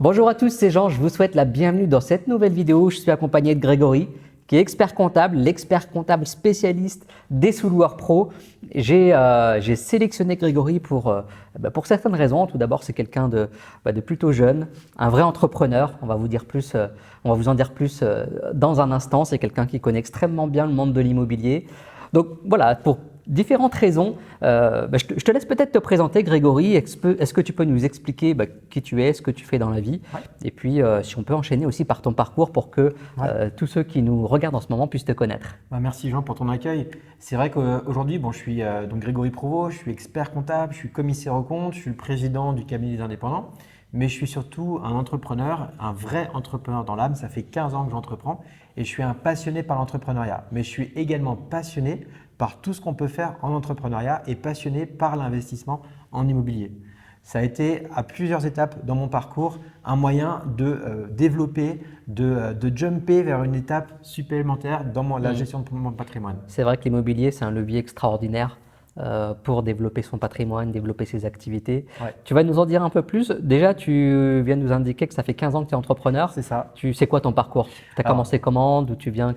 Bonjour à tous, c'est Jean, je vous souhaite la bienvenue dans cette nouvelle vidéo. Je suis accompagné de Grégory, qui est expert comptable, l'expert comptable spécialiste des sous-loueurs pro. J'ai sélectionné Grégory pour certaines raisons. Tout d'abord, c'est quelqu'un de plutôt jeune, un vrai entrepreneur. On va vous en dire plus dans un instant. C'est quelqu'un qui connaît extrêmement bien le monde de l'immobilier. Donc voilà, pour différentes raisons, je te laisse peut-être te présenter, Grégory. Est-ce que tu peux nous expliquer qui tu es, ce que tu fais dans la vie? Ouais. Et puis, si on peut enchaîner aussi par ton parcours pour que tous ceux qui nous regardent en ce moment puissent te connaître. Merci Jean pour ton accueil. C'est vrai qu'aujourd'hui, je suis donc Grégory Provost, je suis expert comptable, je suis commissaire aux comptes, je suis le président du cabinet des indépendants, mais je suis surtout un entrepreneur, un vrai entrepreneur dans l'âme. Ça fait 15 ans que j'entreprends et je suis un passionné par l'entrepreneuriat. Mais je suis également passionné par tout ce qu'on peut faire en entrepreneuriat et passionné par l'investissement en immobilier. Ça a été à plusieurs étapes dans mon parcours un moyen de développer, de jumper vers une étape supplémentaire dans la gestion de mon patrimoine. C'est vrai que l'immobilier, c'est un levier extraordinaire pour développer son patrimoine, développer ses activités. Ouais. Tu vas nous en dire un peu plus. Déjà, tu viens de nous indiquer que ça fait 15 ans que tu es entrepreneur. C'est ça. C'est quoi ton parcours? Tu as commencé comment? D'où tu viens?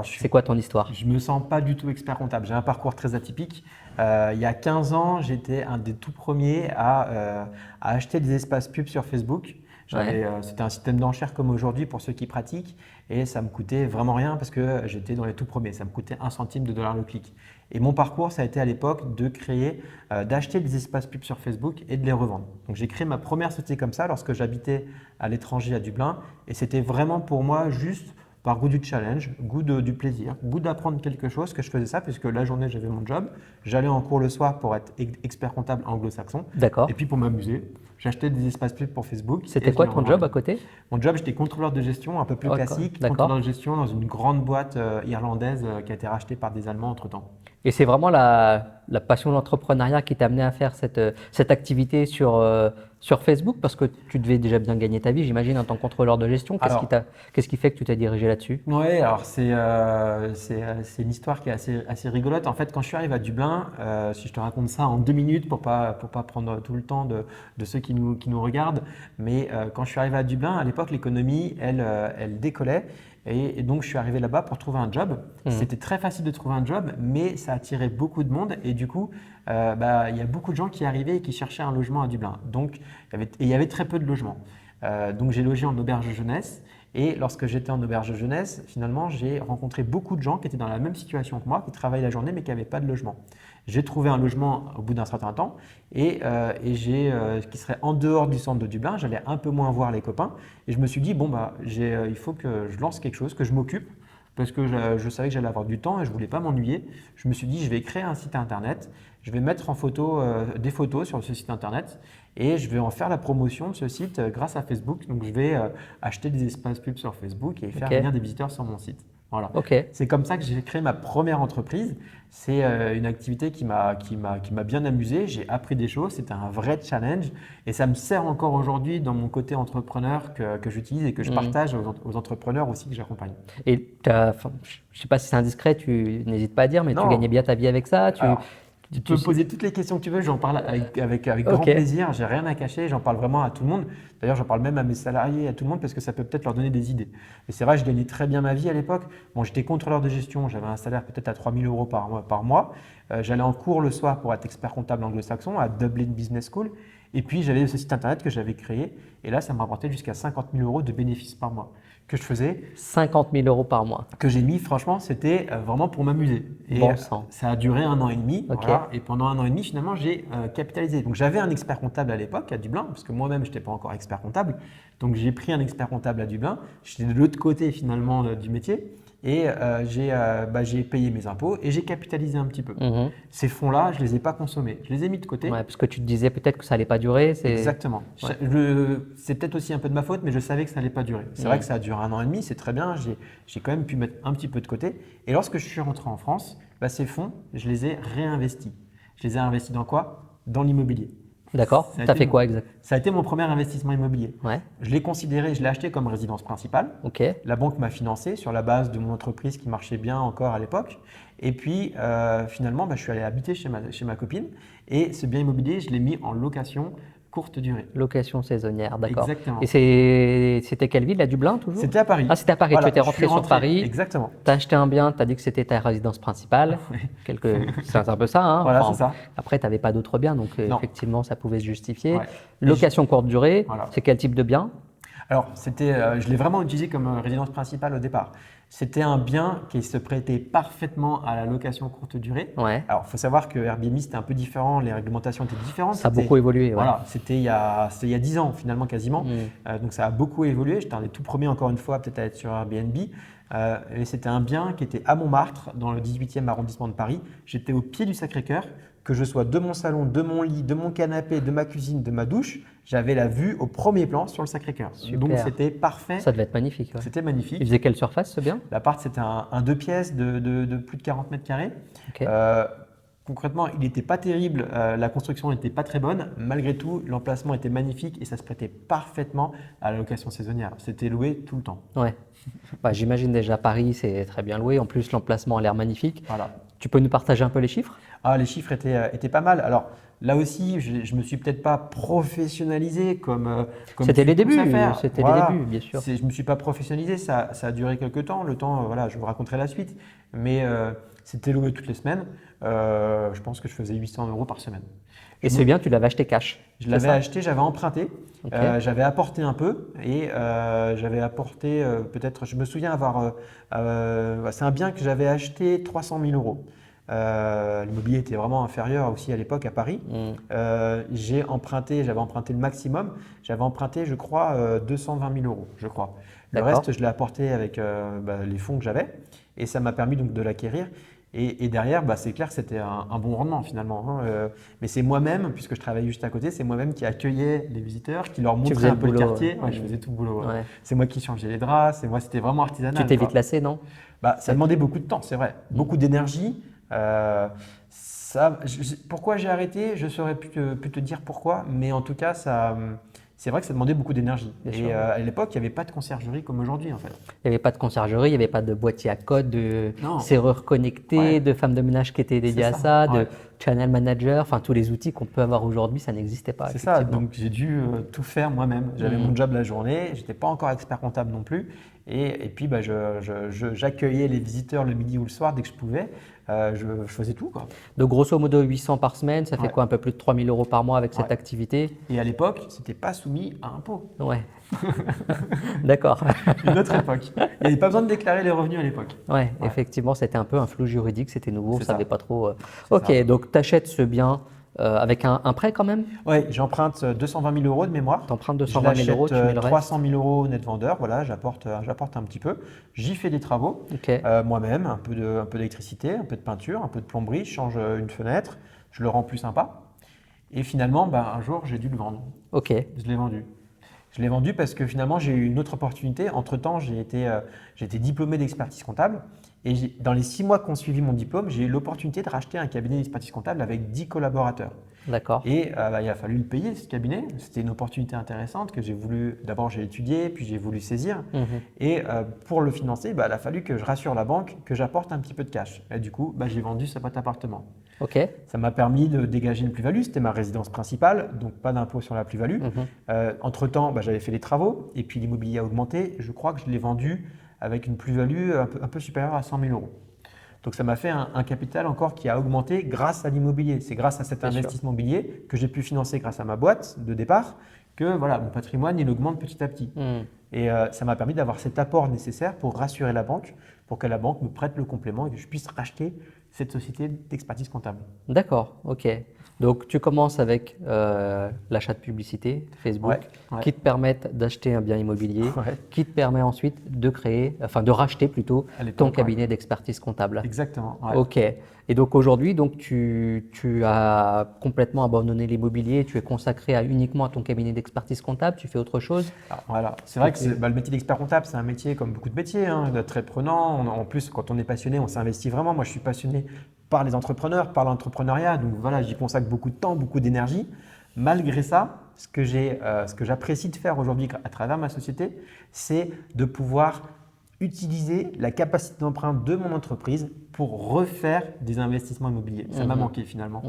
C'est quoi ton histoire? Je ne me sens pas du tout expert comptable. J'ai un parcours très atypique. Il y a 15 ans, j'étais un des tout premiers à acheter des espaces pubs sur Facebook. C'était un système d'enchères comme aujourd'hui pour ceux qui pratiquent et ça me coûtait vraiment rien parce que j'étais dans les tout premiers. Ça me coûtait 1 centime de dollar le clic. Et mon parcours, ça a été à l'époque de créer, d'acheter des espaces pubs sur Facebook et de les revendre. Donc j'ai créé ma première société comme ça lorsque j'habitais à l'étranger à Dublin et c'était vraiment pour moi juste par goût du challenge, goût du plaisir, goût d'apprendre quelque chose que je faisais ça puisque la journée j'avais mon job, j'allais en cours le soir pour être expert comptable anglo-saxon. D'accord. Et puis pour m'amuser, j'achetais des espaces pubs pour Facebook. C'était quoi ton job à côté? Mon job, j'étais contrôleur de gestion, un peu plus classique, contrôleur de gestion dans une grande boîte irlandaise qui a été rachetée par des Allemands entre-temps. Et c'est vraiment la passion de l'entrepreneuriat qui t'a amené à faire cette activité sur Facebook parce que tu devais déjà bien gagner ta vie, j'imagine, en tant que contrôleur de gestion. Qu'est-ce qui fait que tu t'es dirigé là-dessus? Oui, alors c'est une histoire qui est assez rigolote. En fait, quand je suis arrivé à Dublin, si je te raconte ça en 2 minutes pour pas prendre tout le temps de ceux qui nous regardent, mais quand je suis arrivé à Dublin, à l'époque, l'économie, elle décollait. Et donc, je suis arrivé là-bas pour trouver un job. C'était très facile de trouver un job, mais ça attirait beaucoup de monde. Et du coup, il y a beaucoup de gens qui arrivaient et qui cherchaient un logement à Dublin. Donc, il y avait très peu de logements. Donc, j'ai logé en auberge de jeunesse. Et lorsque j'étais en auberge de jeunesse, finalement, j'ai rencontré beaucoup de gens qui étaient dans la même situation que moi, qui travaillaient la journée, mais qui n'avaient pas de logement. J'ai trouvé un logement au bout d'un certain temps et qui serait en dehors du centre de Dublin. J'allais un peu moins voir les copains et je me suis dit, il faut que je lance quelque chose, que je m'occupe parce que je savais que j'allais avoir du temps et je ne voulais pas m'ennuyer. Je me suis dit, je vais créer un site internet, je vais mettre en photo des photos sur ce site internet et je vais en faire la promotion de ce site grâce à Facebook. Donc, je vais acheter des espaces pubs sur Facebook et faire venir des visiteurs sur mon site. Voilà. C'est comme ça que j'ai créé ma première entreprise. C'est une activité qui m'a bien amusé. J'ai appris des choses. C'était un vrai challenge et ça me sert encore aujourd'hui dans mon côté entrepreneur que j'utilise et que je partage aux entrepreneurs aussi que j'accompagne. Et je ne sais pas si c'est indiscret, tu n'hésites pas à dire, mais Non. tu gagnais bien ta vie avec ça. Tu peux me poser toutes les questions que tu veux, j'en parle avec grand plaisir, j'ai rien à cacher, j'en parle vraiment à tout le monde. D'ailleurs, j'en parle même à mes salariés, à tout le monde parce que ça peut peut-être leur donner des idées. Et c'est vrai, je gagnais très bien ma vie à l'époque. Bon, j'étais contrôleur de gestion, j'avais un salaire peut-être à 3 000 euros par mois. J'allais en cours le soir pour être expert comptable anglo-saxon à Dublin Business School. Et puis, j'avais ce site internet que j'avais créé. Et là, ça me rapportait jusqu'à 50 000 euros de bénéfices par mois que je faisais. 50 000 euros par mois. Que j'ai mis, franchement, c'était vraiment pour m'amuser. Et bon sang. Ça a duré 1 an et demi. Okay. Voilà, et pendant 1 an et demi, finalement, j'ai capitalisé. Donc, j'avais un expert comptable à l'époque à Dublin, parce que moi-même, je n'étais pas encore expert comptable. Donc, j'ai pris un expert comptable à Dublin. J'étais de l'autre côté, finalement, du métier. Et j'ai payé mes impôts et j'ai capitalisé un petit peu. Ces fonds-là, je ne les ai pas consommés. Je les ai mis de côté. Ouais, parce que tu te disais peut-être que ça n'allait pas durer. Exactement. Ouais. C'est peut-être aussi un peu de ma faute, mais je savais que ça n'allait pas durer. C'est vrai que ça a duré 1 an et demi, c'est très bien. J'ai quand même pu mettre un petit peu de côté. Et lorsque je suis rentré en France, ces fonds, je les ai réinvestis. Je les ai investis dans quoi? Dans l'immobilier. D'accord. Tu as fait quoi exactement? Ça a été mon premier investissement immobilier. Ouais. Je l'ai acheté comme résidence principale. La banque m'a financé sur la base de mon entreprise qui marchait bien encore à l'époque. Et puis finalement, je suis allé habiter chez ma copine et ce bien immobilier, je l'ai mis en location courte durée. Location saisonnière, d'accord. Exactement. Et c'était quelle ville, à Dublin toujours? C'était à Paris. Ah, c'était à Paris. Voilà, Tu étais je suis rentré sur Paris. Exactement. Tu as acheté un bien, tu as dit que c'était ta résidence principale. C'est un peu ça, hein. Voilà, Enfin, c'est ça. après, tu n'avais pas d'autres biens, donc Non. effectivement, ça pouvait se justifier. Ouais. Location courte durée, Voilà. c'est quel type de bien? Alors, je l'ai vraiment utilisé comme résidence principale au départ. C'était un bien qui se prêtait parfaitement à la location courte durée. Ouais. Alors, il faut savoir que Airbnb, c'était un peu différent, les réglementations étaient différentes. Ça a beaucoup évolué. Ouais. Voilà, c'était il y a 10 ans finalement quasiment. Donc, ça a beaucoup évolué. J'étais un des tout premiers, encore une fois, peut-être à être sur Airbnb. Et c'était un bien qui était à Montmartre, dans le 18e arrondissement de Paris. J'étais au pied du Sacré-Cœur. Que je sois de mon salon, de mon lit, de mon canapé, de ma cuisine, de ma douche, j'avais la vue au premier plan sur le Sacré-Cœur. Donc c'était parfait. Ça devait être magnifique. Ouais. C'était magnifique. Il faisait quelle surface ce bien? L'appart, c'était un 2 pièces de plus de 40 mètres carrés. Okay. Concrètement, il n'était pas terrible, la construction n'était pas très bonne. Malgré tout, l'emplacement était magnifique et ça se prêtait parfaitement à la location saisonnière. C'était loué tout le temps. Ouais. Bah, j'imagine déjà Paris, c'est très bien loué. En plus, l'emplacement a l'air magnifique. Voilà. Tu peux nous partager un peu les chiffres? Les chiffres étaient pas mal. Alors là aussi, je me suis peut-être pas professionnalisé comme c'était les débuts. C'était les débuts, bien sûr. Je me suis pas professionnalisé. Ça a duré quelques temps. Le temps, voilà, je vous raconterai la suite. Mais c'était loué toutes les semaines. Je pense que je faisais 800 € par semaine. Et c'est bien, tu l'avais acheté cash? Je l'avais acheté, j'avais emprunté, Okay. j'avais apporté un peu et j'avais apporté peut-être, je me souviens avoir, c'est un bien que j'avais acheté 300 000 €. L'immobilier était vraiment inférieur aussi à l'époque à Paris. J'avais emprunté le maximum, j'avais emprunté je crois 220 000 €, je crois. Le reste, je l'ai apporté avec les fonds que j'avais et ça m'a permis donc de l'acquérir. Et derrière, c'est clair que c'était un bon rendement finalement. Mais c'est moi-même, puisque je travaillais juste à côté, c'est moi-même qui accueillais les visiteurs, qui leur montrais un peu le quartier. Ouais, je faisais tout le boulot. Ouais. C'est moi qui changeais les draps, c'était vraiment artisanal. Tu t'es vite lassé, non? Ça demandait beaucoup de temps, c'est vrai. Beaucoup d'énergie. Pourquoi j'ai arrêté, je ne saurais plus te dire pourquoi, mais en tout cas, c'est vrai que ça demandait beaucoup d'énergie. Et à l'époque, il n'y avait pas de conciergerie comme aujourd'hui en fait. Il n'y avait pas de conciergerie, il n'y avait pas de boîtier à code, de serrure connectée, de femme de ménage qui était dédiée à ça, de channel manager, enfin tous les outils qu'on peut avoir aujourd'hui, ça n'existait pas. C'est ça, donc j'ai dû tout faire moi-même. J'avais mon job la journée, je n'étais pas encore expert comptable non plus. Et puis j'accueillais les visiteurs le midi ou le soir dès que je pouvais. Je faisais tout, quoi. Donc grosso modo 800 par semaine, ça fait quoi? Un peu plus de 3 000 € par mois avec cette activité? Et à l'époque, ce n'était pas soumis à impôt. Ouais. D'accord. Une autre époque. Il n'y avait pas besoin de déclarer les revenus à l'époque. Ouais, effectivement, c'était un peu un flou juridique, c'était nouveau, on ne savait pas trop. Ok, donc tu achètes ce bien avec un prêt quand même? Oui, j'emprunte 220 000 € de mémoire. Tu empruntes 220 000 €, tu mets le reste? 300 000 € net vendeur, voilà, j'apporte un petit peu. J'y fais des travaux moi-même, un peu d'électricité, un peu de peinture, un peu de plomberie, je change une fenêtre, je le rends plus sympa. Et finalement, un jour, j'ai dû le vendre. Ok. Je l'ai vendu. Je l'ai vendu parce que finalement, j'ai eu une autre opportunité. Entre-temps, j'ai été diplômé d'expertise comptable. Et dans les 6 mois qui ont suivi mon diplôme, j'ai eu l'opportunité de racheter un cabinet d'expertise comptable avec 10 collaborateurs. D'accord. Et il a fallu le payer, ce cabinet. C'était une opportunité intéressante que j'ai voulu, d'abord j'ai étudié, puis j'ai voulu saisir. Et pour le financer, il a fallu que je rassure la banque que j'apporte un petit peu de cash. Et du coup, j'ai vendu cet appartement. Ok. Ça m'a permis de dégager une plus-value. C'était ma résidence principale, donc pas d'impôt sur la plus-value. Entre-temps, j'avais fait les travaux et puis l'immobilier a augmenté. Je crois que je l'ai vendu avec une plus-value un peu supérieure à 100 000 €. Donc ça m'a fait un capital encore qui a augmenté grâce à l'immobilier. C'est grâce à cet investissement immobilier que j'ai pu financer grâce à ma boîte de départ que mon patrimoine il augmente petit à petit. Et ça m'a permis d'avoir cet apport nécessaire pour rassurer la banque, pour que la banque me prête le complément et que je puisse racheter cette société d'expertise comptable. D'accord, ok. Donc tu commences avec l'achat de publicité Facebook qui te permettent d'acheter un bien immobilier, qui te permet ensuite de créer, enfin de racheter plutôt ton cabinet d'expertise comptable. Exactement. Ok. Et donc aujourd'hui, tu as complètement abandonné l'immobilier, tu es consacré uniquement à ton cabinet d'expertise comptable, tu fais autre chose? Alors, voilà, c'est vrai que le métier d'expert comptable, c'est un métier comme beaucoup de métiers, très prenant. En plus, quand on est passionné, on s'investit vraiment. Moi, je suis passionné par les entrepreneurs, par l'entrepreneuriat. Donc voilà, j'y consacre beaucoup de temps, beaucoup d'énergie. Malgré ça, ce que j'apprécie de faire aujourd'hui à travers ma société, c'est de pouvoir utiliser la capacité d'emprunt de mon entreprise pour refaire des investissements immobiliers. Ça m'a manqué finalement.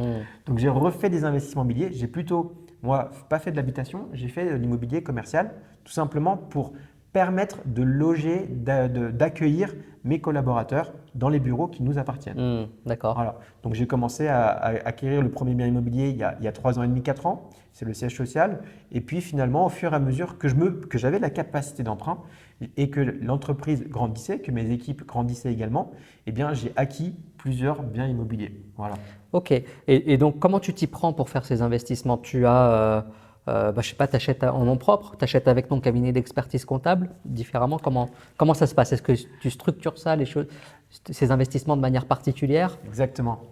Donc j'ai refait des investissements immobiliers. J'ai plutôt moi, pas fait de l'habitation, j'ai fait de l'immobilier commercial, tout simplement pour permettre de loger, d'accueillir mes collaborateurs dans les bureaux qui nous appartiennent. D'accord. Voilà. Donc j'ai commencé à acquérir le premier bien immobilier il y a 3 ans et demi, 4 ans. C'est le siège social. Et puis finalement, au fur et à mesure que j'avais la capacité d'emprunt et que l'entreprise grandissait, que mes équipes grandissaient également, eh bien j'ai acquis plusieurs biens immobiliers. Voilà. Ok. Et donc, comment tu t'y prends pour faire ces investissements? Tu as, je sais pas, tu achètes en nom propre, tu achètes avec ton cabinet d'expertise comptable différemment? Comment ça se passe? Est-ce que tu structures ça, ces investissements de manière particulière? Exactement.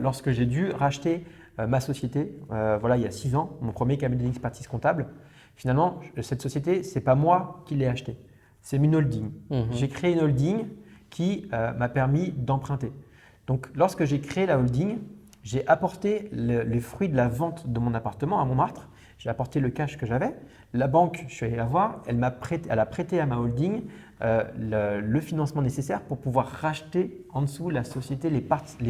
Lorsque j'ai dû racheter ma société, voilà, il y a 6 ans, mon premier cabinet d'expertise comptable, finalement, cette société, ce n'est pas moi qui l'ai achetée, c'est une holding. J'ai créé une holding qui m'a permis d'emprunter. Donc, lorsque j'ai créé la holding, j'ai apporté les fruits de la vente de mon appartement à Montmartre. J'ai apporté le cash que j'avais. La banque, je suis allé la voir, elle a prêté à ma holding le financement nécessaire pour pouvoir racheter en dessous la société, les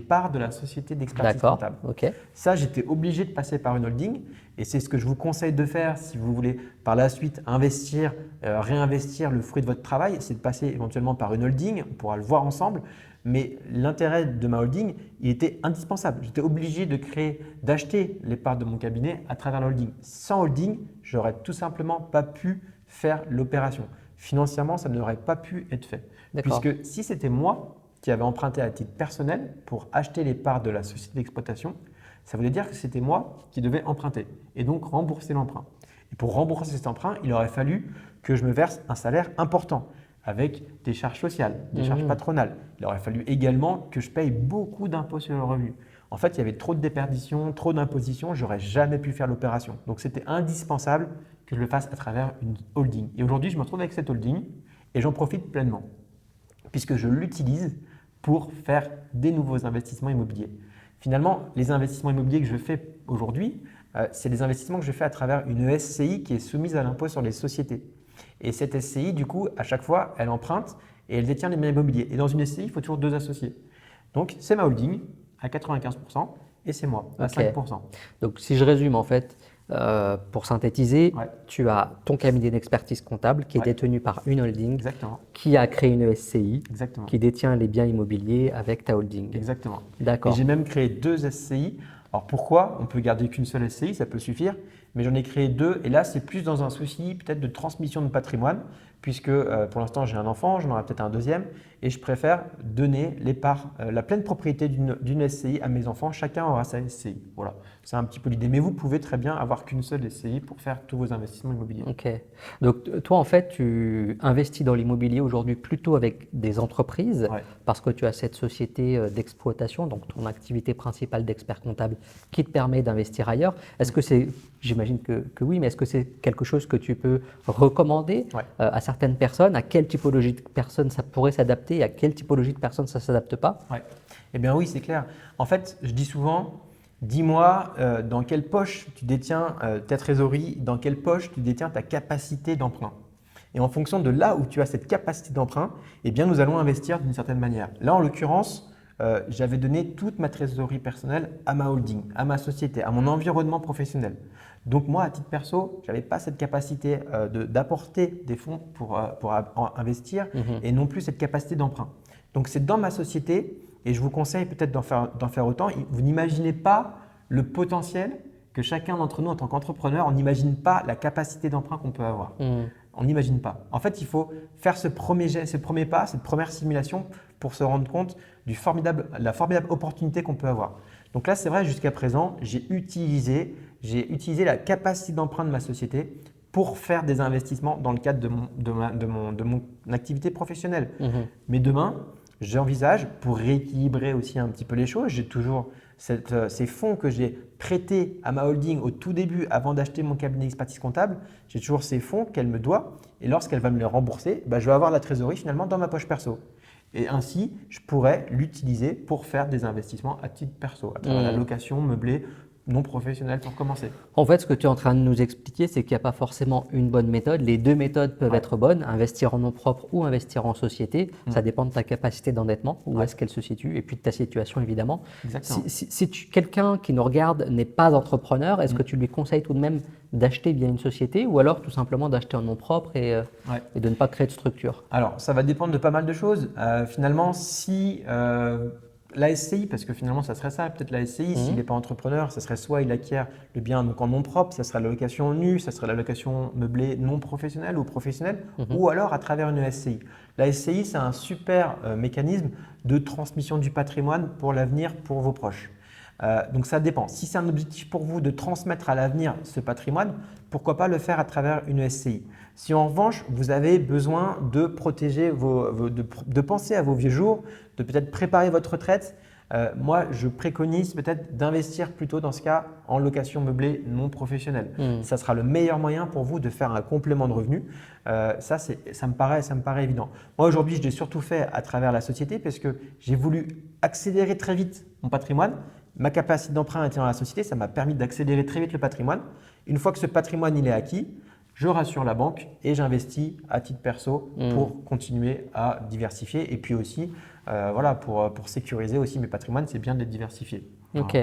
parts de la société d'expertise comptable. Ok. Ça, j'étais obligé de passer par une holding et c'est ce que je vous conseille de faire si vous voulez par la suite investir, réinvestir le fruit de votre travail, c'est de passer éventuellement par une holding, on pourra le voir ensemble. Mais l'intérêt de ma holding, il était indispensable. J'étais obligé d'acheter les parts de mon cabinet à travers la holding. Sans holding, je n'aurais tout simplement pas pu faire l'opération. Financièrement, ça n'aurait pas pu être fait. Puisque si c'était moi qui avais emprunté à titre personnel pour acheter les parts de la société d'exploitation, ça voulait dire que c'était moi qui devais emprunter et donc rembourser l'emprunt. Et pour rembourser cet emprunt, il aurait fallu que je me verse un salaire important, avec des charges sociales, des charges patronales. Il aurait fallu également que je paye beaucoup d'impôts sur le revenu. En fait, il y avait trop de déperditions, trop d'impositions, je n'aurais jamais pu faire l'opération. Donc, c'était indispensable que je le fasse à travers une holding. Et aujourd'hui, je me retrouve avec cette holding et j'en profite pleinement, puisque je l'utilise pour faire des nouveaux investissements immobiliers. Finalement, les investissements immobiliers que je fais aujourd'hui, c'est des investissements que je fais à travers une SCI qui est soumise à l'impôt sur les sociétés. Et cette SCI, du coup, à chaque fois, elle emprunte et elle détient les biens immobiliers. Et dans une SCI, il faut toujours 2 associés. Donc, c'est ma holding à 95% et c'est moi à 5%. Donc, si je résume, en fait, pour synthétiser, tu as ton cabinet d'expertise comptable qui est détenu par une holding. Exactement. Qui a créé une SCI. Exactement. Qui détient les biens immobiliers avec ta holding. Exactement. D'accord. Et j'ai même créé 2 SCI. Alors pourquoi? On peut garder qu'une seule SCI, ça peut suffire, mais j'en ai créé 2 et là c'est plus dans un souci peut-être de transmission de patrimoine puisque pour l'instant j'ai un enfant, j'en aurai peut-être un deuxième et je préfère donner les parts, la pleine propriété d'une SCI à mes enfants, chacun aura sa SCI. Voilà, c'est un petit peu l'idée, mais vous pouvez très bien avoir qu'une seule SCI pour faire tous vos investissements immobiliers. Ok, donc toi en fait tu investis dans l'immobilier aujourd'hui plutôt avec des entreprises parce que tu as cette société d'exploitation, donc ton activité principale d'expert comptable qui te permet d'investir ailleurs. Est-ce que c'est, j'imagine que oui, mais est-ce que c'est quelque chose que tu peux recommander à certaines personnes? À quelle typologie de personnes ça pourrait s'adapter et à quelle typologie de personnes ça ne s'adapte pas? Eh bien oui, c'est clair. En fait, je dis souvent, dis-moi dans quelle poche tu détiens ta trésorerie, dans quelle poche tu détiens ta capacité d'emprunt. Et en fonction de là où tu as cette capacité d'emprunt, eh bien nous allons investir d'une certaine manière. Là, en l'occurrence, j'avais donné toute ma trésorerie personnelle à ma holding, à ma société, à mon environnement professionnel. Donc moi, à titre perso, je n'avais pas cette capacité d'apporter des fonds pour investir et non plus cette capacité d'emprunt. Donc c'est dans ma société et je vous conseille peut-être d'en faire autant. Vous n'imaginez pas le potentiel que chacun d'entre nous en tant qu'entrepreneur, on n'imagine pas la capacité d'emprunt qu'on peut avoir. On n'imagine pas. En fait, il faut faire ce premier pas, cette première simulation pour se rendre compte de la formidable opportunité qu'on peut avoir. Donc là, c'est vrai, jusqu'à présent, j'ai utilisé la capacité d'emprunt de ma société pour faire des investissements dans le cadre de mon activité professionnelle. Mais demain, j'envisage, pour rééquilibrer aussi un petit peu les choses, j'ai toujours ces fonds que j'ai prêtés à ma holding au tout début avant d'acheter mon cabinet d'expertise comptable, j'ai toujours ces fonds qu'elle me doit et lorsqu'elle va me les rembourser, je vais avoir la trésorerie finalement dans ma poche perso. Et ainsi, je pourrais l'utiliser pour faire des investissements à titre perso, à travers la location meublée, non professionnel pour commencer. En fait, ce que tu es en train de nous expliquer, c'est qu'il n'y a pas forcément une bonne méthode. Les deux méthodes peuvent être bonnes, investir en nom propre ou investir en société. Ça dépend de ta capacité d'endettement, où est-ce qu'elle se situe, et puis de ta situation évidemment. Exactement. Si quelqu'un qui nous regarde n'est pas entrepreneur, est-ce que tu lui conseilles tout de même d'acheter via une société ou alors tout simplement d'acheter en nom propre et de ne pas créer de structure? Alors, ça va dépendre de pas mal de choses. Finalement, si la SCI, parce que finalement, ça serait ça, peut-être la SCI, s'il n'est pas entrepreneur, ça serait soit il acquiert le bien donc en nom propre, ça serait la location nue, ça serait la location meublée non professionnelle ou professionnelle, ou alors à travers une SCI. La SCI, c'est un super mécanisme de transmission du patrimoine pour l'avenir pour vos proches. Donc ça dépend. Si c'est un objectif pour vous de transmettre à l'avenir ce patrimoine, pourquoi pas le faire à travers une SCI. Si en revanche, vous avez besoin de protéger, de penser à vos vieux jours, de peut-être préparer votre retraite, moi je préconise peut-être d'investir plutôt dans ce cas en location meublée non professionnelle. Ça sera le meilleur moyen pour vous de faire un complément de revenu. Ça me paraît évident. Moi aujourd'hui, je l'ai surtout fait à travers la société parce que j'ai voulu accélérer très vite mon patrimoine. Ma capacité d'emprunt étant dans la société, ça m'a permis d'accélérer très vite le patrimoine. Une fois que ce patrimoine il est acquis, je rassure la banque et j'investis à titre perso pour continuer à diversifier et puis aussi pour sécuriser aussi mes patrimoines, c'est bien de les diversifier. Ok.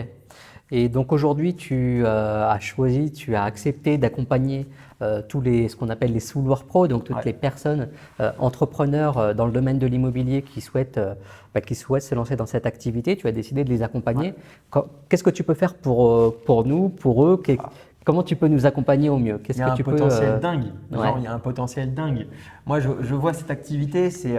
Et donc aujourd'hui, tu as accepté d'accompagner ce qu'on appelle les sous-loueurs pro, donc toutes les personnes entrepreneurs dans le domaine de l'immobilier qui souhaitent se lancer dans cette activité. Tu as décidé de les accompagner. Qu'est-ce que tu peux faire pour nous, pour eux? Comment tu peux nous accompagner au mieux? Il y a un potentiel dingue. Il y a un potentiel dingue. Moi, je vois cette activité, c'est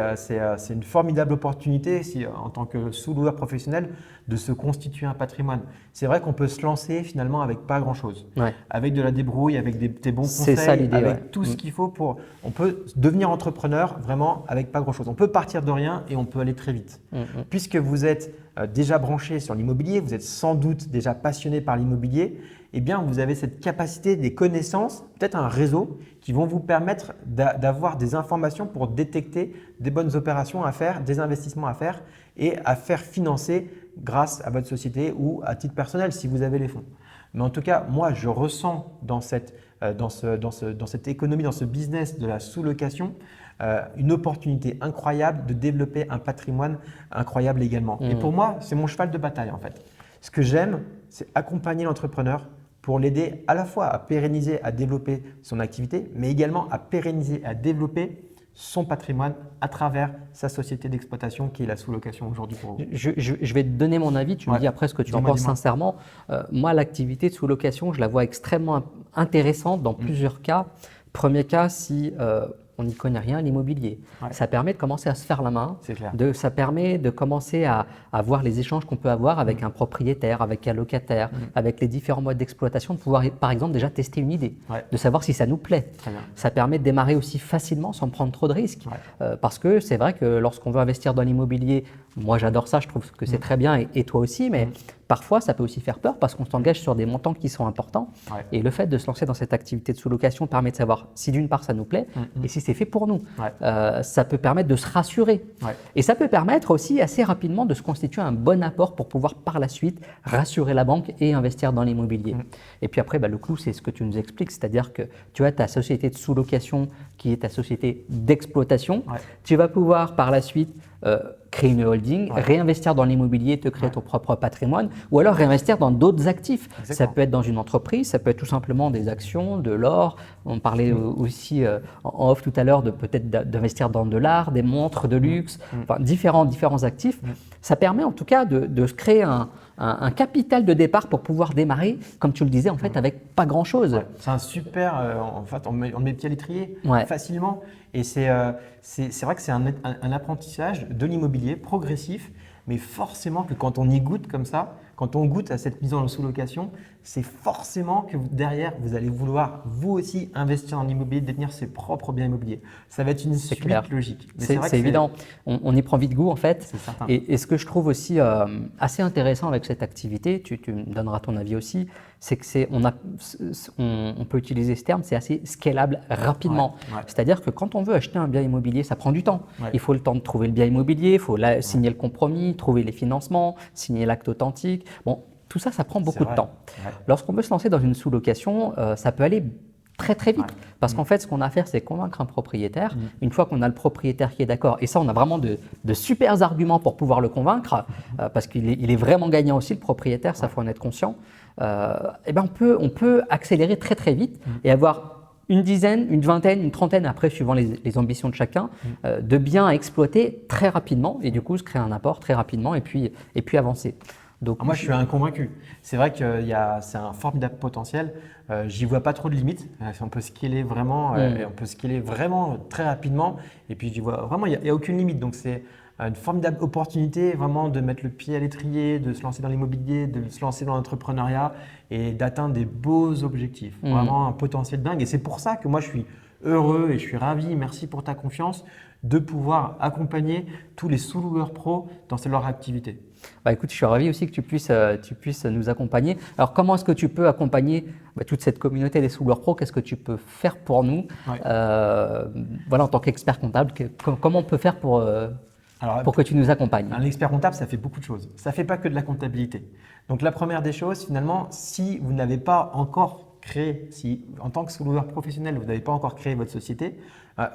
une formidable opportunité en tant que sous-loueur professionnel de se constituer un patrimoine. C'est vrai qu'on peut se lancer finalement avec pas grand-chose, avec de la débrouille, avec des bons conseils, ça, l'idée, avec tout ce qu'il faut pour… On peut devenir entrepreneur vraiment avec pas grand-chose. On peut partir de rien et on peut aller très vite. Puisque vous êtes déjà branché sur l'immobilier, vous êtes sans doute déjà passionné par l'immobilier, eh bien, vous avez cette capacité, des connaissances, peut-être un réseau qui vont vous permettre d'avoir des informations pour détecter des bonnes opérations à faire, des investissements à faire et à faire financer grâce à votre société ou à titre personnel si vous avez les fonds. Mais en tout cas, moi, je ressens dans cette économie, dans ce business de la sous-location, une opportunité incroyable de développer un patrimoine incroyable également. Et pour moi, c'est mon cheval de bataille en fait. Ce que j'aime, c'est accompagner l'entrepreneur pour l'aider à la fois à pérenniser, à développer son activité, mais également à pérenniser, à développer son patrimoine à travers sa société d'exploitation qui est la sous-location aujourd'hui pour vous. Je vais te donner mon avis, tu me dis après ce que tu en penses sincèrement. Moi, l'activité de sous-location, je la vois extrêmement intéressante dans plusieurs cas. Premier cas, si on n'y connaît rien à l'immobilier. Ça permet de commencer à se faire la main. C'est clair. Ça permet de commencer à voir les échanges qu'on peut avoir avec un propriétaire, avec un locataire, avec les différents modes d'exploitation, de pouvoir par exemple déjà tester une idée, de savoir si ça nous plaît. Ça permet de démarrer aussi facilement sans prendre trop de risques. Parce que c'est vrai que lorsqu'on veut investir dans l'immobilier, moi j'adore ça, je trouve que c'est très bien et toi aussi, mais parfois ça peut aussi faire peur parce qu'on s'engage sur des montants qui sont importants. Et le fait de se lancer dans cette activité de sous-location permet de savoir si d'une part ça nous plaît et si c'est fait pour nous. Ça peut permettre de se rassurer. Et ça peut permettre aussi assez rapidement de se constituer un bon apport pour pouvoir par la suite rassurer la banque et investir dans l'immobilier. Et puis après, le clou, c'est ce que tu nous expliques, c'est-à-dire que tu as ta société de sous-location qui est ta société d'exploitation. Tu vas pouvoir par la suite créer une holding, réinvestir dans l'immobilier, te créer ton propre patrimoine ou alors réinvestir dans d'autres actifs. Ça peut être dans une entreprise, ça peut être tout simplement des actions, de l'or. On parlait aussi en off tout à l'heure de peut-être d'investir dans de l'art, des montres de luxe, enfin, différents actifs. Ça permet en tout cas de se créer un capital de départ pour pouvoir démarrer, comme tu le disais, en fait, avec pas grand-chose. C'est un super… en fait, on met pied à l'étrier facilement. Et c'est vrai que c'est un apprentissage de l'immobilier progressif, mais forcément que quand on y goûte comme ça, quand on goûte à cette mise en sous-location, c'est forcément que derrière, vous allez vouloir vous aussi investir dans l'immobilier, détenir ses propres biens immobiliers. Ça va être une suite logique. C'est évident, on y prend vite goût en fait. Et ce que je trouve aussi assez intéressant avec cette activité, tu me donneras ton avis aussi, c'est que on peut utiliser ce terme, c'est assez scalable rapidement. C'est-à-dire que quand on veut acheter un bien immobilier, ça prend du temps. Il faut le temps de trouver le bien immobilier, il faut signer le compromis, trouver les financements, signer l'acte authentique. Bon, tout ça, ça prend C'est beaucoup de vrai. temps. Ouais. Lorsqu'on veut se lancer dans une sous-location, ça peut aller très très vite. Ouais. Parce qu'en fait, ce qu'on a à faire, c'est convaincre un propriétaire. Mm. Une fois qu'on a le propriétaire qui est d'accord, et ça, on a vraiment de super arguments pour pouvoir le convaincre, parce qu'il est vraiment gagnant aussi, le propriétaire, ça, faut en être conscient. Eh ben on peut accélérer très très vite et avoir une dizaine, une vingtaine, une trentaine, après suivant les ambitions de chacun, de biens à exploiter très rapidement et du coup se créer un apport très rapidement et puis avancer. Donc, Moi, je suis inconvaincu. C'est vrai que c'est un formidable potentiel. J'y vois pas trop de limites. On peut scaler vraiment, et on peut scaler vraiment très rapidement. Et puis, j'y vois vraiment, il y a aucune limite. Donc, c'est une formidable opportunité vraiment de mettre le pied à l'étrier, de se lancer dans l'immobilier, de se lancer dans l'entrepreneuriat et d'atteindre des beaux objectifs. Vraiment un potentiel dingue. Et c'est pour ça que moi, je suis heureux et je suis ravi. Merci pour ta confiance de pouvoir accompagner tous les sous-loueurs pro dans leur activité. Bah écoute, je suis ravi aussi que tu puisses nous accompagner. Alors, comment est-ce que tu peux accompagner toute cette communauté des sous-loueurs pro? Qu'est-ce que tu peux faire pour nous Ouais. voilà, en tant qu'expert comptable, comment on peut faire pour que tu nous accompagnes? Un expert comptable, ça fait beaucoup de choses. Ça ne fait pas que de la comptabilité. Donc la première des choses, finalement, si vous n'avez pas encore créé, si en tant que sous-loueur professionnel, vous n'avez pas encore créé votre société,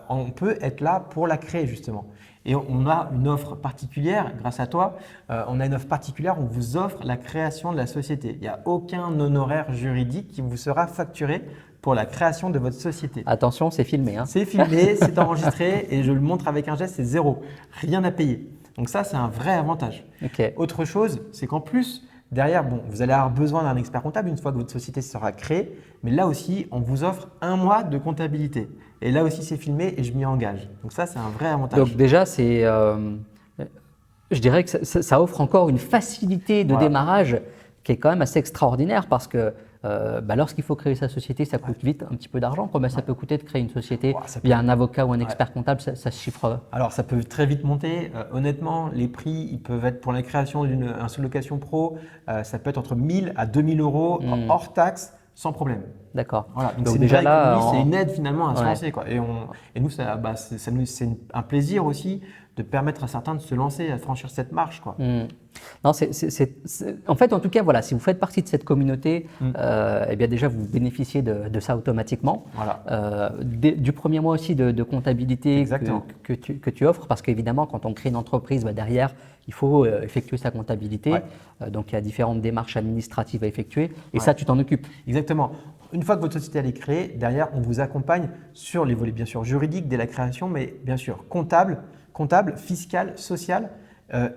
on peut être là pour la créer justement. Et on a une offre particulière, grâce à toi, on a une offre particulière, on vous offre la création de la société. Il n'y a aucun honoraire juridique qui vous sera facturé pour la création de votre société. Attention, c'est filmé. Hein. C'est filmé, c'est enregistré et je le montre avec un geste, c'est zéro. Rien à payer. Donc ça, c'est un vrai avantage. Ok. Autre chose, c'est qu'en plus, derrière, bon, vous allez avoir besoin d'un expert comptable une fois que votre société sera créée, mais là aussi, on vous offre 1 mois de comptabilité. Et là aussi, c'est filmé et je m'y engage. Donc ça, c'est un vrai avantage. Donc déjà, je dirais que ça offre encore une facilité de Voilà. démarrage qui est quand même assez extraordinaire parce que lorsqu'il faut créer sa société, ça coûte vite un petit peu d'argent. Combien ça peut coûter de créer une société Ouais, ça via un avocat ou un expert comptable? Ça se chiffre. Alors, ça peut très vite monter. Honnêtement, les prix, ils peuvent être pour la création d'une sous-location pro, ça peut être entre 1000 à 2000 euros hors taxe, sans problème. D'accord. Voilà, donc Donc c'est déjà une vraie là, économie, c'est une aide finalement à se Ouais. lancer, quoi. Et nous, c'est un plaisir aussi de permettre à certains de se lancer, à franchir cette marche, quoi. Non, en fait, en tout cas, voilà, si vous faites partie de cette communauté, eh bien déjà vous bénéficiez de ça automatiquement. Voilà. Du premier mois aussi de comptabilité Exactement. que tu offres, parce qu'évidemment, quand on crée une entreprise, derrière, il faut effectuer sa comptabilité. Ouais. Donc il y a différentes démarches administratives à effectuer, et Ouais. ça, tu t'en occupes. Exactement. Une fois que votre société elle est créée, derrière, on vous accompagne sur les volets bien sûr juridiques dès la création, mais bien sûr comptable, fiscal, social,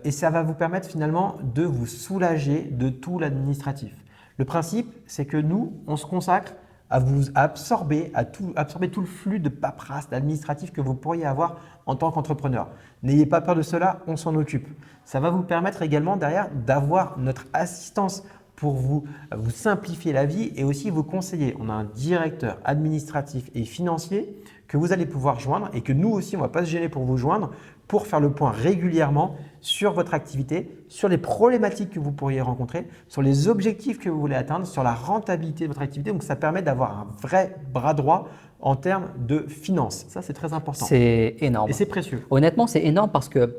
et ça va vous permettre finalement de vous soulager de tout l'administratif. Le principe, c'est que nous, on se consacre à vous absorber tout le flux de paperasse, d'administratif que vous pourriez avoir en tant qu'entrepreneur. N'ayez pas peur de cela, on s'en occupe. Ça va vous permettre également derrière d'avoir notre assistance pour vous simplifier la vie et aussi vous conseiller. On a un directeur administratif et financier que vous allez pouvoir joindre et que nous aussi, on ne va pas se gêner pour vous joindre pour faire le point régulièrement sur votre activité, sur les problématiques que vous pourriez rencontrer, sur les objectifs que vous voulez atteindre, sur la rentabilité de votre activité. Donc, ça permet d'avoir un vrai bras droit en termes de finances. Ça, c'est très important. C'est énorme. Et c'est précieux. Honnêtement, c'est énorme parce que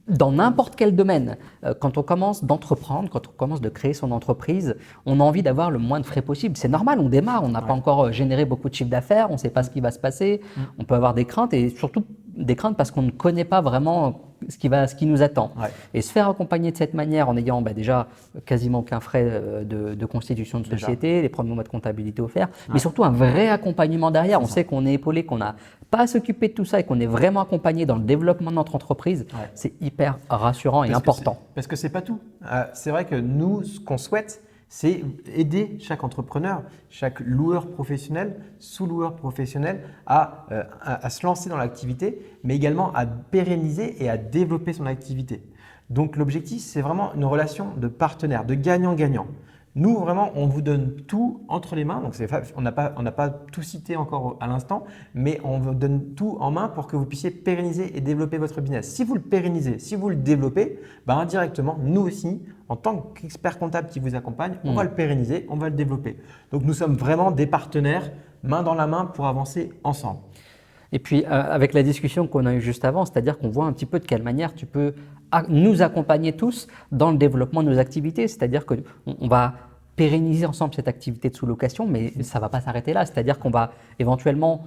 dans n'importe quel domaine, quand on commence d'entreprendre, quand on commence de créer son entreprise, on a envie d'avoir le moins de frais possible. C'est normal, on démarre, on n'a pas encore généré beaucoup de chiffre d'affaires, on ne sait pas ce qui va se passer, on peut avoir des craintes et surtout des craintes parce qu'on ne connaît pas vraiment ce qui nous attend. Ouais. Et se faire accompagner de cette manière en ayant déjà quasiment aucun frais de constitution de société, les premiers mois de comptabilité offerts, mais surtout un vrai accompagnement derrière. On sait qu'on est épaulé, qu'on n'a pas à s'occuper de tout ça et qu'on est vraiment accompagné dans le développement de notre entreprise. Ouais. C'est hyper rassurant et important. Parce que c'est pas tout. C'est vrai que nous, ce qu'on souhaite, c'est aider chaque entrepreneur, chaque loueur professionnel, sous-loueur professionnel à se lancer dans l'activité, mais également à pérenniser et à développer son activité. Donc l'objectif, c'est vraiment une relation de partenaire, de gagnant-gagnant. Nous, vraiment, on vous donne tout entre les mains. Donc, on n'a pas tout cité encore à l'instant, mais on vous donne tout en main pour que vous puissiez pérenniser et développer votre business. Si vous le pérennisez, si vous le développez, indirectement, nous aussi, en tant qu'expert comptable qui vous accompagne, on va le pérenniser, on va le développer. Donc, nous sommes vraiment des partenaires, main dans la main, pour avancer ensemble. Et puis, avec la discussion qu'on a eue juste avant, c'est-à-dire qu'on voit un petit peu de quelle manière tu peux nous accompagner tous dans le développement de nos activités. C'est-à-dire qu'on va pérenniser ensemble cette activité de sous-location, mais ça ne va pas s'arrêter là. C'est-à-dire qu'on va éventuellement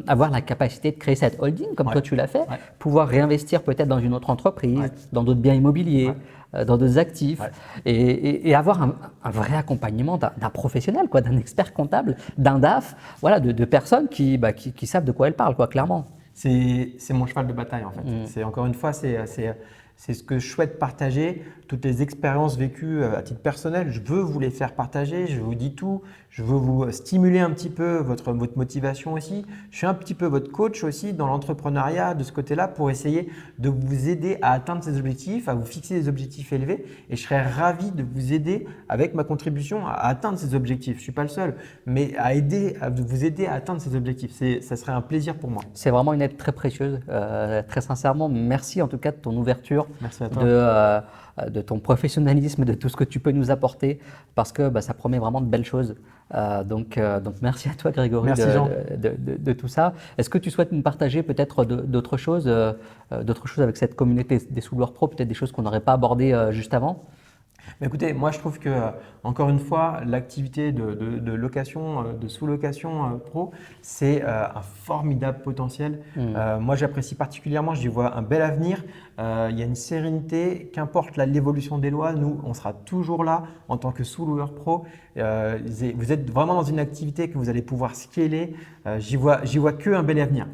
avoir la capacité de créer cette holding, comme toi tu l'as fait, pouvoir réinvestir peut-être dans une autre entreprise, dans d'autres biens immobiliers, dans d'autres actifs, et avoir un vrai accompagnement d'un professionnel, quoi, d'un expert comptable, d'un DAF, voilà, de personnes qui savent de quoi elles parlent, quoi, clairement. C'est mon cheval de bataille en fait. C'est encore une fois, c'est ce que je souhaite partager, toutes les expériences vécues à titre personnel, je veux vous les faire partager, je vous dis tout, je veux vous stimuler un petit peu votre motivation aussi. Je suis un petit peu votre coach aussi dans l'entrepreneuriat de ce côté-là pour essayer de vous aider à atteindre ces objectifs, à vous fixer des objectifs élevés et je serais ravi de vous aider avec ma contribution à atteindre ces objectifs. Je ne suis pas le seul, mais à vous aider à atteindre ces objectifs. Ça serait un plaisir pour moi. C'est vraiment une aide très précieuse, très sincèrement. Merci en tout cas de ton ouverture. Merci à toi. De ton professionnalisme, de tout ce que tu peux nous apporter, parce que ça promet vraiment de belles choses. Donc merci à toi Grégory de tout ça. Est-ce que tu souhaites nous partager peut-être d'autres choses avec cette communauté des sous-loueurs pro, peut-être des choses qu'on n'aurait pas abordées juste avant? Mais écoutez, moi je trouve que, encore une fois, l'activité de location, de sous-location pro, c'est un formidable potentiel. Moi j'apprécie particulièrement, j'y vois un bel avenir. Il y a une sérénité, qu'importe l'évolution des lois, nous on sera toujours là en tant que sous-loueur pro. Vous êtes vraiment dans une activité que vous allez pouvoir scaler. J'y vois que un bel avenir.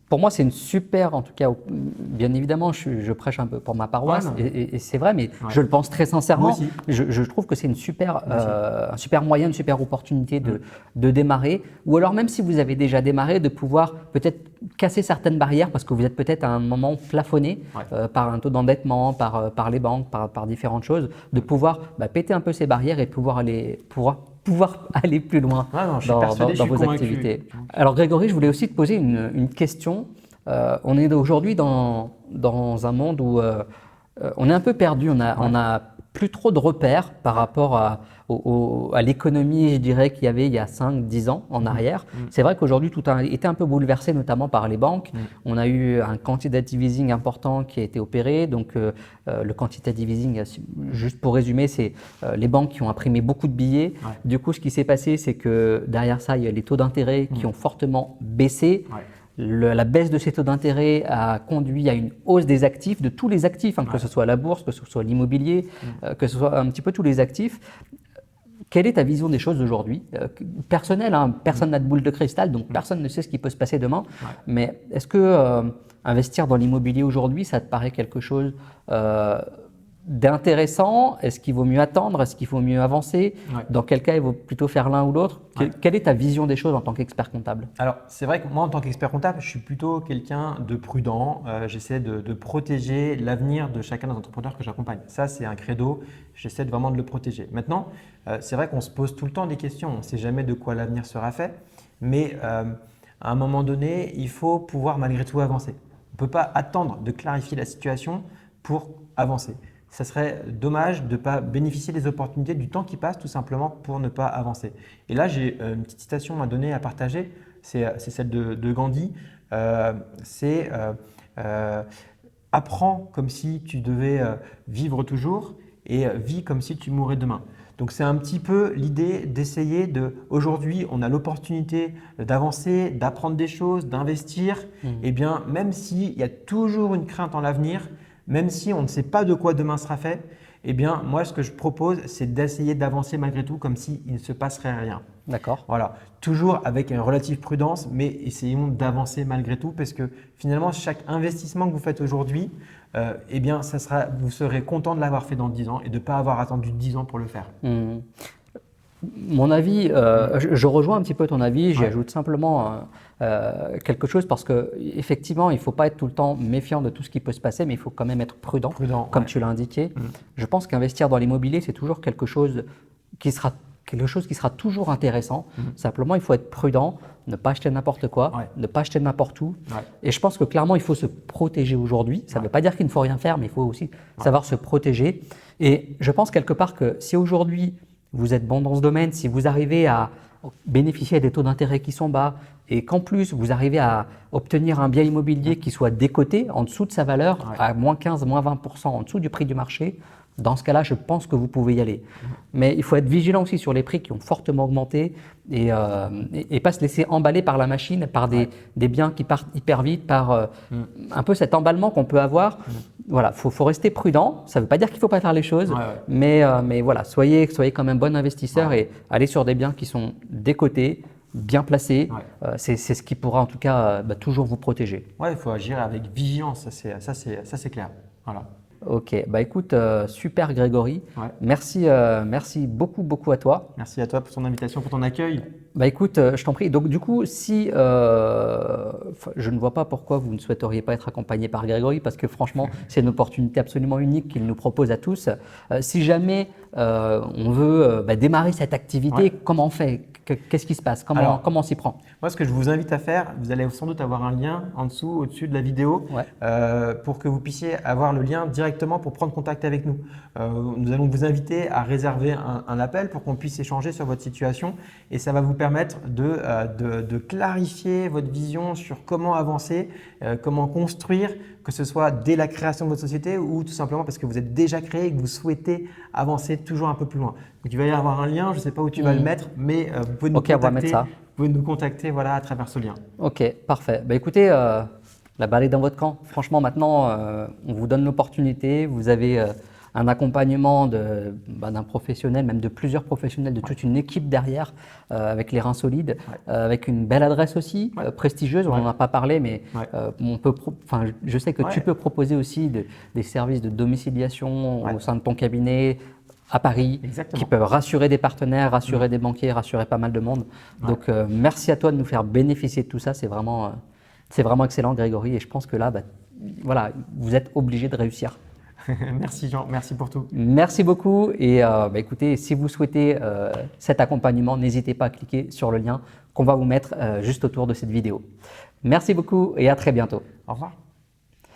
Pour moi, c'est une super, en tout cas, bien évidemment, je prêche un peu pour ma paroisse et c'est vrai, mais je le pense très sincèrement. Moi aussi. Je trouve que c'est un super moyen, une super opportunité de démarrer, ou alors même si vous avez déjà démarré, de pouvoir peut-être casser certaines barrières parce que vous êtes peut-être à un moment plafonné par un taux d'endettement, par les banques, par différentes choses, de pouvoir péter un peu ces barrières et pouvoir aller plus loin dans vos activités. Alors Grégory, je voulais aussi te poser une question. On est aujourd'hui dans un monde où on est un peu perdu, on a plus trop de repères par rapport à l'économie, je dirais, qu'il y avait il y a 5-10 ans en arrière. C'est vrai qu'aujourd'hui, tout a été un peu bouleversé, notamment par les banques. On a eu un quantitative easing important qui a été opéré. Donc, le quantitative easing, juste pour résumer, c'est les banques qui ont imprimé beaucoup de billets. Du coup, ce qui s'est passé, c'est que derrière ça, il y a les taux d'intérêt qui ont fortement baissé. La baisse de ces taux d'intérêt a conduit à une hausse des actifs, de tous les actifs, que ce soit la bourse, que ce soit l'immobilier, que ce soit un petit peu tous les actifs. Quelle est ta vision des choses aujourd'hui? Personnelle, personne n'a de boule de cristal, donc personne ne sait ce qui peut se passer demain. Mais est-ce que investir dans l'immobilier aujourd'hui, ça te paraît quelque chose d'intéressant? Est-ce qu'il vaut mieux attendre? Est-ce qu'il faut mieux avancer? Dans quel cas il vaut plutôt faire l'un ou l'autre? Quelle est ta vision des choses en tant qu'expert comptable? Alors, c'est vrai que moi, en tant qu'expert comptable, je suis plutôt quelqu'un de prudent. J'essaie de protéger l'avenir de chacun des entrepreneurs que j'accompagne. Ça, c'est un credo. J'essaie vraiment de le protéger. Maintenant, c'est vrai qu'on se pose tout le temps des questions. On ne sait jamais de quoi l'avenir sera fait. Mais à un moment donné, il faut pouvoir malgré tout avancer. On ne peut pas attendre de clarifier la situation pour avancer. Ça serait dommage de ne pas bénéficier des opportunités du temps qui passe tout simplement pour ne pas avancer. Et là, j'ai une petite citation à donner, à partager. C'est celle de Gandhi. Apprends comme si tu devais vivre toujours et vis comme si tu mourrais demain. Donc, c'est un petit peu l'idée d'essayer aujourd'hui, on a l'opportunité d'avancer, d'apprendre des choses, d'investir. Et bien, même s'il y a toujours une crainte en l'avenir, même si on ne sait pas de quoi demain sera fait, eh bien, moi, ce que je propose, c'est d'essayer d'avancer malgré tout comme s'il ne se passerait rien. D'accord. Voilà. Toujours avec une relative prudence, mais essayons d'avancer malgré tout parce que finalement, chaque investissement que vous faites aujourd'hui, eh bien, vous serez content de l'avoir fait dans 10 ans et de ne pas avoir attendu 10 ans pour le faire. Mon avis, je rejoins un petit peu ton avis, j'y ajoute simplement quelque chose parce qu'effectivement, il ne faut pas être tout le temps méfiant de tout ce qui peut se passer, mais il faut quand même être prudent comme tu l'as indiqué. Je pense qu'investir dans l'immobilier, c'est toujours quelque chose qui sera toujours intéressant. Simplement, il faut être prudent, ne pas acheter n'importe quoi, ne pas acheter n'importe où. Et je pense que clairement, il faut se protéger aujourd'hui. Ça ne veut pas dire qu'il ne faut rien faire, mais il faut aussi savoir se protéger. Et je pense quelque part que si aujourd'hui, vous êtes bon dans ce domaine, si vous arrivez à bénéficier des taux d'intérêt qui sont bas et qu'en plus vous arrivez à obtenir un bien immobilier qui soit décoté en dessous de sa valeur, à moins 15, moins 20% en dessous du prix du marché, dans ce cas-là, je pense que vous pouvez y aller. Mais il faut être vigilant aussi sur les prix qui ont fortement augmenté et pas se laisser emballer par la machine, par des biens qui partent hyper vite, par un peu cet emballement qu'on peut avoir. Voilà, faut rester prudent. Ça ne veut pas dire qu'il ne faut pas faire les choses, mais voilà, soyez quand même bon investisseur et allez sur des biens qui sont décotés, bien placés. C'est ce qui pourra en tout cas toujours vous protéger. Ouais, il faut agir avec vigilance, ça c'est clair. Voilà. Ok, bah écoute, super Grégory. Merci beaucoup à toi. Merci à toi pour ton invitation, pour ton accueil. Bah écoute, je t'en prie. Donc du coup, si je ne vois pas pourquoi vous ne souhaiteriez pas être accompagné par Grégory, parce que franchement, c'est une opportunité absolument unique qu'il nous propose à tous. Si jamais on veut démarrer cette activité, comment on fait? Qu'est-ce qui se passe? Comment on s'y prend? Moi, ce que je vous invite à faire, vous allez sans doute avoir un lien en dessous, au-dessus de la vidéo, pour que vous puissiez avoir le lien directement pour prendre contact avec nous. Nous allons vous inviter à réserver un appel pour qu'on puisse échanger sur votre situation et ça va vous permettre de clarifier votre vision sur comment avancer, comment construire, que ce soit dès la création de votre société ou tout simplement parce que vous êtes déjà créé et que vous souhaitez avancer toujours un peu plus loin. Donc, il va y avoir un lien, je ne sais pas où tu vas le mettre, mais vous pouvez nous contacter. On va mettre ça. Vous pouvez nous contacter à travers ce lien. Ok, parfait. Bah, écoutez, la balle est dans votre camp. Franchement, maintenant, on vous donne l'opportunité. Vous avez un accompagnement d'un professionnel, même de plusieurs professionnels, de toute une équipe derrière, avec les reins solides, avec une belle adresse aussi, prestigieuse. On n'en a pas parlé, mais je sais que tu peux proposer aussi des services de domiciliation au sein de ton cabinet à Paris, qui peuvent rassurer des partenaires, rassurer des banquiers, rassurer pas mal de monde. Donc, merci à toi de nous faire bénéficier de tout ça. C'est vraiment excellent, Grégory. Et je pense que là, voilà, vous êtes obligé de réussir. Merci Jean, merci pour tout. Merci beaucoup. Et écoutez, si vous souhaitez cet accompagnement, n'hésitez pas à cliquer sur le lien qu'on va vous mettre juste autour de cette vidéo. Merci beaucoup et à très bientôt. Au revoir.